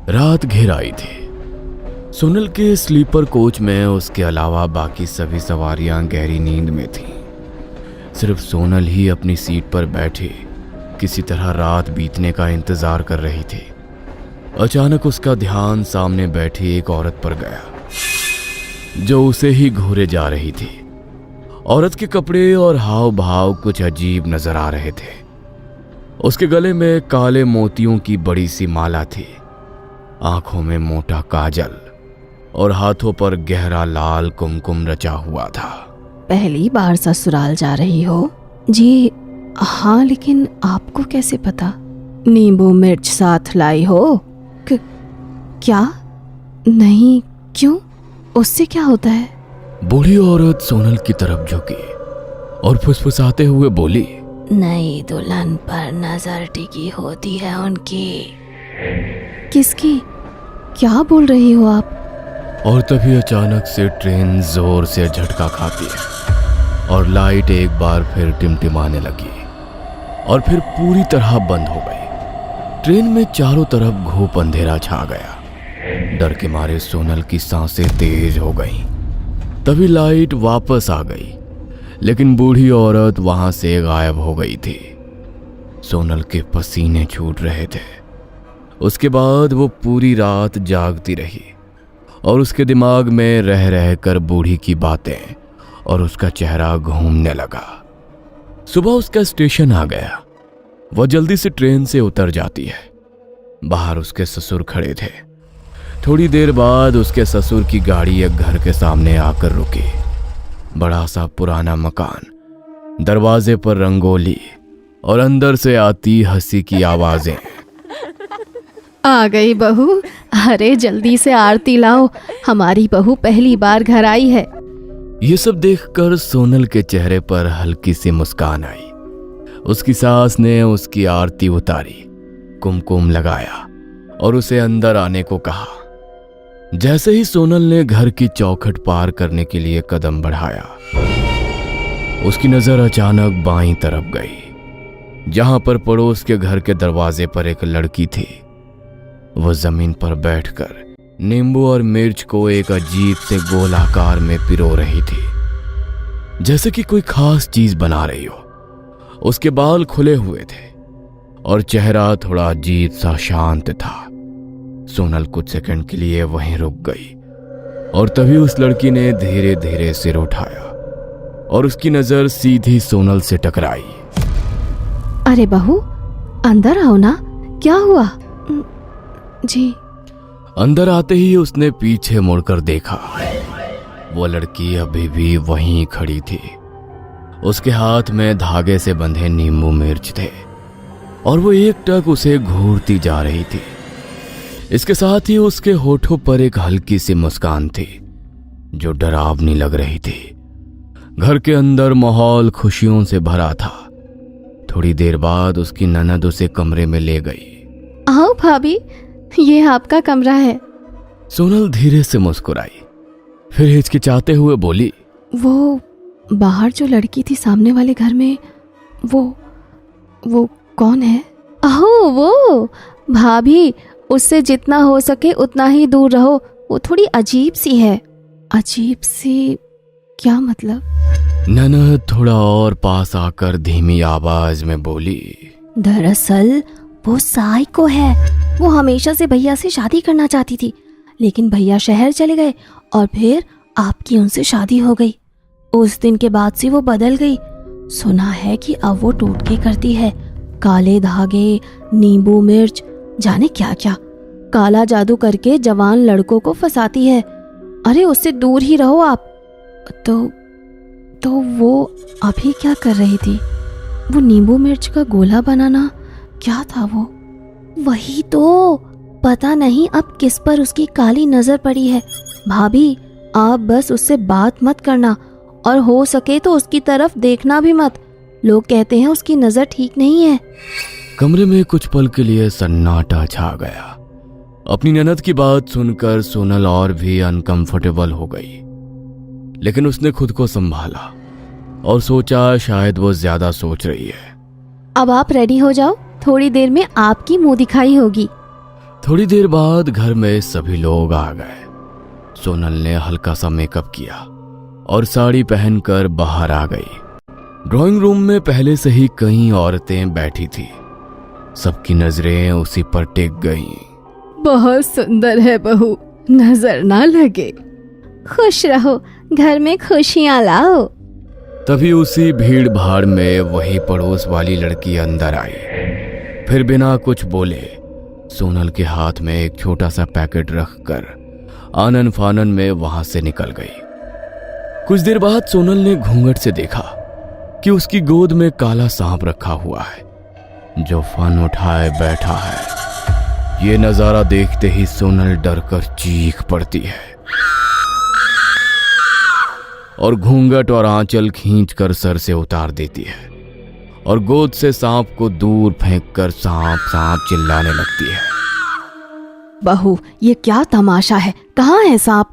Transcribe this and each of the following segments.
रात घिर आई थी। सोनल के स्लीपर कोच में उसके अलावा बाकी सभी सवारियां गहरी नींद में थीं। सिर्फ सोनल ही अपनी सीट पर बैठे किसी तरह रात बीतने का इंतजार कर रही थी। अचानक उसका ध्यान सामने बैठी एक औरत पर गया जो उसे ही घूरे जा रही थी। औरत के कपड़े और हाव भाव कुछ अजीब नजर आ रहे थे। उसके गले में काले मोतियों की बड़ी सी माला थी, आंखों में मोटा काजल और हाथों पर गहरा लाल कुमकुम रचा हुआ था। पहली बार ससुराल जा रही हो? जी हाँ, लेकिन आपको कैसे पता? नींबू मिर्च साथ लाई हो? क्या? नहीं, क्यों? उससे क्या होता है? बूढ़ी औरत सोनल की तरफ झुकी और फुसफुसाते हुए बोली, नई दुल्हन पर नजर टिकी होती है उनकी। किसकी? क्या बोल रही हो आप? और तभी अचानक से ट्रेन जोर से झटका खाती है और लाइट एक बार फिर टिमटिमाने लगी और फिर पूरी तरह बंद हो गई। ट्रेन में चारों तरफ घूप अंधेरा छा गया। डर के मारे सोनल की सांसें तेज हो गईं। तभी लाइट वापस आ गई, लेकिन बूढ़ी औरत वहां से गायब हो गई थी। सोनल के पसीने छूट रहे थे। उसके बाद वो पूरी रात जागती रही और उसके दिमाग में रह रह कर बूढ़ी की बातें और उसका चेहरा घूमने लगा। सुबह उसका स्टेशन आ गया। वह जल्दी से ट्रेन से उतर जाती है। बाहर उसके ससुर खड़े थे। थोड़ी देर बाद उसके ससुर की गाड़ी एक घर के सामने आकर रुकी। बड़ा सा पुराना मकान, दरवाजे पर रंगोली और अंदर से आती हंसी की आवाजें। आ गई बहू। अरे जल्दी से आरती लाओ, हमारी बहू पहली बार घर आई है। ये सब देखकर सोनल के चेहरे पर हल्की सी मुस्कान आई। उसकी सास ने उसकी आरती उतारी, कुमकुम लगाया और उसे अंदर आने को कहा। जैसे ही सोनल ने घर की चौखट पार करने के लिए कदम बढ़ाया, उसकी नजर अचानक बाईं तरफ गई, जहां पर पड़ोस के घर के दरवाजे पर एक लड़की थी। वो जमीन पर बैठकर नींबू और मिर्च को एक अजीब से गोल आकार में पिरो रही थी, जैसे कि कोई खास चीज बना रही हो। उसके बाल खुले हुए थे और चेहरा थोड़ा अजीब सा शांत था। सोनल कुछ सेकंड के लिए वहीं रुक गई और तभी उस लड़की ने धीरे धीरे सिर उठाया और उसकी नजर सीधी सोनल से टकराई। अरे बहू, अंदर आओ ना, क्या हुआ? जी। अंदर आते ही उसने पीछे मुड़कर देखा। वो लड़की अभी भी वहीं खड़ी थी। उसके हाथ में धागे से बंधे नींबू मिर्च थे और वो एकटक उसे घूरती जा रही थी। इसके साथ ही उसके होठों पर एक हल्की सी मुस्कान थी जो डरावनी लग रही थी। घर के अंदर माहौल खुशियों से भरा था। थोड़ी देर बाद उसकी ननद उसे कमरे में ले गई। आओ भाभी, ये आपका कमरा है। सोनल धीरे से मुस्कुराई, फिर हिचकिचाते हुए बोली, वो बाहर जो लड़की थी सामने वाले घर में, वो कौन है? ओह, वो भाभी, उससे जितना हो सके उतना ही दूर रहो। वो थोड़ी अजीब सी है। अजीब सी? क्या मतलब? ननद थोड़ा और पास आकर धीमी आवाज में बोली, दरअसल वो साइको है। वो हमेशा से भैया से शादी करना चाहती थी, लेकिन भैया शहर चले गए और फिर आपकी उनसे शादी हो गई। उस दिन के बाद से वो बदल गई। सुना है कि अब वो टोटके करती है, काले धागे, नींबू मिर्च, जाने क्या क्या। काला जादू करके जवान लड़कों को फंसाती है। अरे उससे दूर ही रहो आप। तो वो अभी क्या कर रही थी? वो नींबू मिर्च का गोला बनाना, क्या था वो? वही तो, पता नहीं अब किस पर उसकी काली नजर पड़ी है। भाभी, आप बस उससे बात मत करना और हो सके तो उसकी तरफ देखना भी मत। लोग कहते हैं उसकी नजर ठीक नहीं है। कमरे में कुछ पल के लिए सन्नाटा छा गया। अपनी ननद की बात सुनकर सोनल और भी अनकंफर्टेबल हो गई, लेकिन उसने खुद को संभाला और सोचा शायद वो ज्यादा सोच रही है। अब आप रेडी हो जाओ, थोड़ी देर में आपकी मुंह दिखाई होगी। थोड़ी देर बाद घर में सभी लोग आ गए। सोनल ने हल्का सा मेकअप किया और साड़ी पहनकर बाहर आ गई। ड्राइंग रूम में पहले से ही कई औरतें बैठी थी। सबकी नजरें उसी पर टिक गईं। बहुत सुंदर है बहू, नजर ना लगे। खुश रहो, घर में खुशियां लाओ। तभी उसी भीड़ भाड़ में वही पड़ोस वाली लड़की अंदर आई। फिर बिना कुछ बोले सोनल के हाथ में एक छोटा सा पैकेट रखकर आनन फानन में वहां से निकल गई। कुछ देर बाद सोनल ने घूंघट से देखा कि उसकी गोद में काला सांप रखा हुआ है जो फन उठाए बैठा है। ये नजारा देखते ही सोनल डरकर चीख पड़ती है और घूंघट और आंचल खींचकर सर से उतार देती है और गोद से सांप को दूर फेंककर सांप सांप चिल्लाने लगती है। बहू, ये क्या तमाशा है? कहाँ है सांप?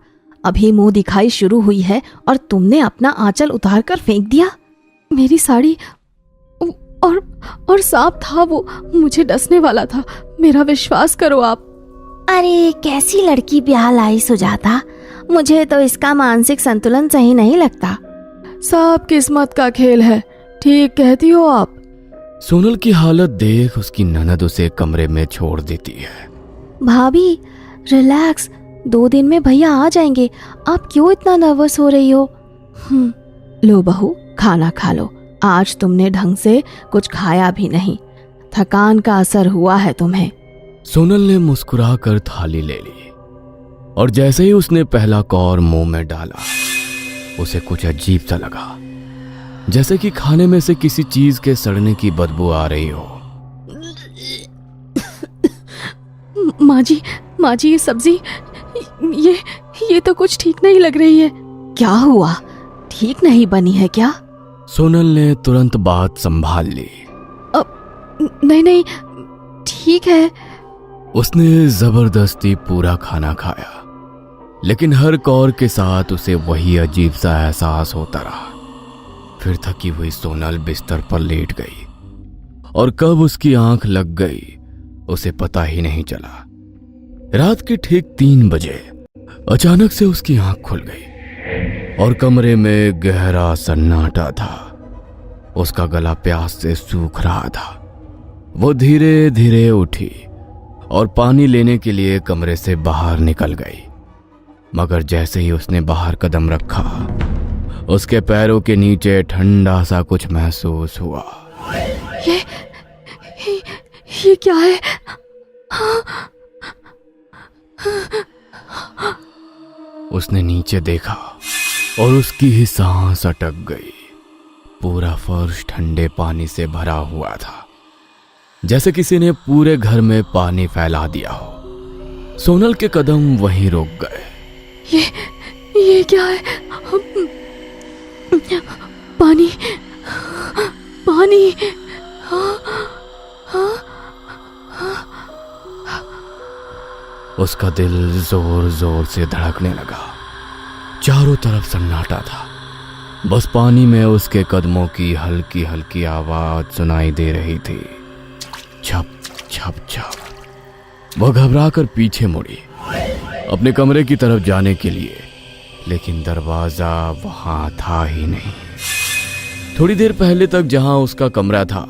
अभी मुंह दिखाई शुरू हुई है और तुमने अपना आंचल उतार कर फेंक दिया। मेरी साड़ी और सांप था, वो मुझे डसने वाला था। मेरा विश्वास करो आप। अरे कैसी लड़की ब्याह लाई सुजाता, मुझे तो इसका मानसिक संतुलन सही नहीं लगता। सब किस्मत का खेल है, ठीक कहती हो आप। सोनल की हालत देख उसकी ननद उसे कमरे में छोड़ देती है। भाभी रिलैक्स, 2 दिन में भैया आ जाएंगे, आप क्यों इतना नर्वस हो रही हो? लो बहू, खाना खा लो। आज तुमने ढंग से कुछ खाया भी नहीं, थकान का असर हुआ है तुम्हें। सोनल ने मुस्कुराकर थाली ले ली और जैसे ही उसने पहला कौर मुंह में डाला उसे कुछ अजीब सा लगा, जैसे कि खाने में से किसी चीज के सड़ने की बदबू आ रही हो। माँ जी ये सब्जी, ये तो कुछ ठीक नहीं लग रही है। क्या हुआ? ठीक नहीं बनी है क्या? सोनल ने तुरंत बात संभाल ली। नहीं, ठीक है। उसने जबरदस्ती पूरा खाना खाया, लेकिन हर कौर के साथ उसे वही अजीब सा एहसास होता रहा। फिर थकी हुई सोनल बिस्तर पर लेट गई और कब उसकी आंख लग गई उसे पता ही नहीं चला। रात के ठीक 3 बजे अचानक से उसकी आंख खुल गई और कमरे में गहरा सन्नाटा था। उसका गला प्यास से सूख रहा था। वो धीरे धीरे उठी और पानी लेने के लिए कमरे से बाहर निकल गई, मगर जैसे ही उसने बाहर कदम रखा उसके पैरों के नीचे ठंडा सा कुछ महसूस हुआ। ये क्या है? उसने नीचे देखा और उसकी ही सांस अटक गई। पूरा फर्श ठंडे पानी से भरा हुआ था, जैसे किसी ने पूरे घर में पानी फैला दिया हो। सोनल के कदम वहीं रुक गए। ये क्या है? पानी। उसका दिल जोर जोर से धड़कने लगा। चारों तरफ सन्नाटा था, बस पानी में उसके कदमों की हल्की हल्की आवाज सुनाई दे रही थी। छप छप छप। वो घबराकर पीछे मुड़ी अपने कमरे की तरफ जाने के लिए, लेकिन दरवाजा वहां था ही नहीं। थोड़ी देर पहले तक जहां उसका कमरा था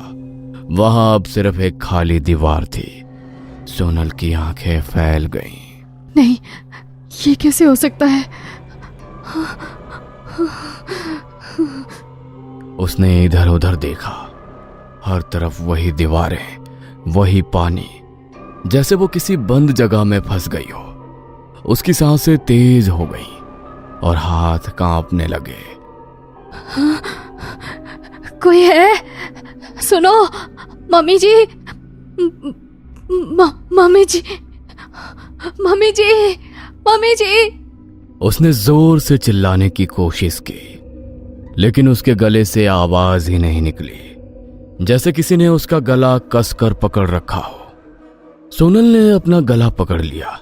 वहां अब सिर्फ एक खाली दीवार थी। सोनल की आंखें फैल गईं। नहीं, ये कैसे हो सकता है? उसने इधर उधर देखा, हर तरफ वही दीवारें, वही पानी, जैसे वो किसी बंद जगह में फंस गई हो। उसकी सांसें तेज हो गई और हाथ कांपने लगे। कोई है? सुनो, मम्मी जी, मम्मी जी। उसने जोर से चिल्लाने की कोशिश की, लेकिन उसके गले से आवाज ही नहीं निकली, जैसे किसी ने उसका गला कसकर पकड़ रखा हो। सोनल ने अपना गला पकड़ लिया।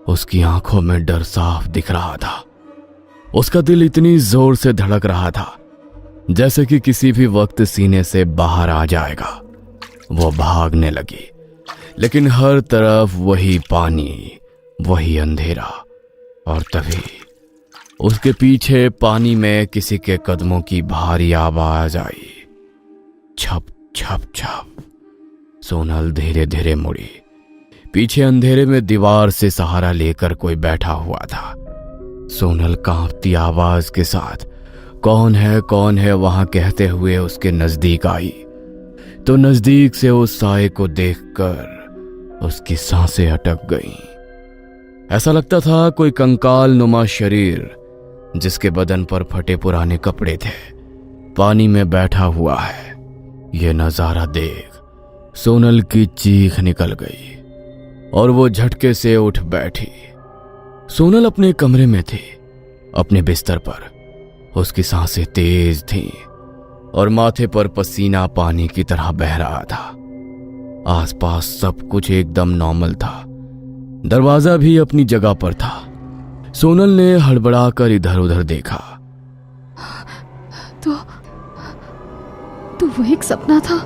उसकी आंखों में डर साफ दिख रहा था। उसका दिल इतनी जोर से धड़क रहा था जैसे कि किसी भी वक्त सीने से बाहर आ जाएगा। वो भागने लगी, लेकिन हर तरफ वही पानी, वही अंधेरा। और तभी उसके पीछे पानी में किसी के कदमों की भारी आवाज आई। छप छप छप। सोनल धीरे धीरे मुड़ी। पीछे अंधेरे में दीवार से सहारा लेकर कोई बैठा हुआ था। सोनल कांपती आवाज के साथ कौन है वहां कहते हुए उसके नजदीक आई, तो नजदीक से उस साए को देखकर उसकी सांसें अटक गईं। ऐसा लगता था कोई कंकाल नुमा शरीर जिसके बदन पर फटे पुराने कपड़े थे पानी में बैठा हुआ है। यह नजारा देख सोनल की चीख निकल गई और वो झटके से उठ बैठी। सोनल अपने कमरे में थी, अपने बिस्तर पर। उसकी सांसें तेज थीं और माथे पर पसीना पानी की तरह बह रहा था। आसपास सब कुछ एकदम नॉर्मल था। दरवाजा भी अपनी जगह पर था। सोनल ने हड़बड़ाकर इधर उधर देखा। तो वो एक सपना था।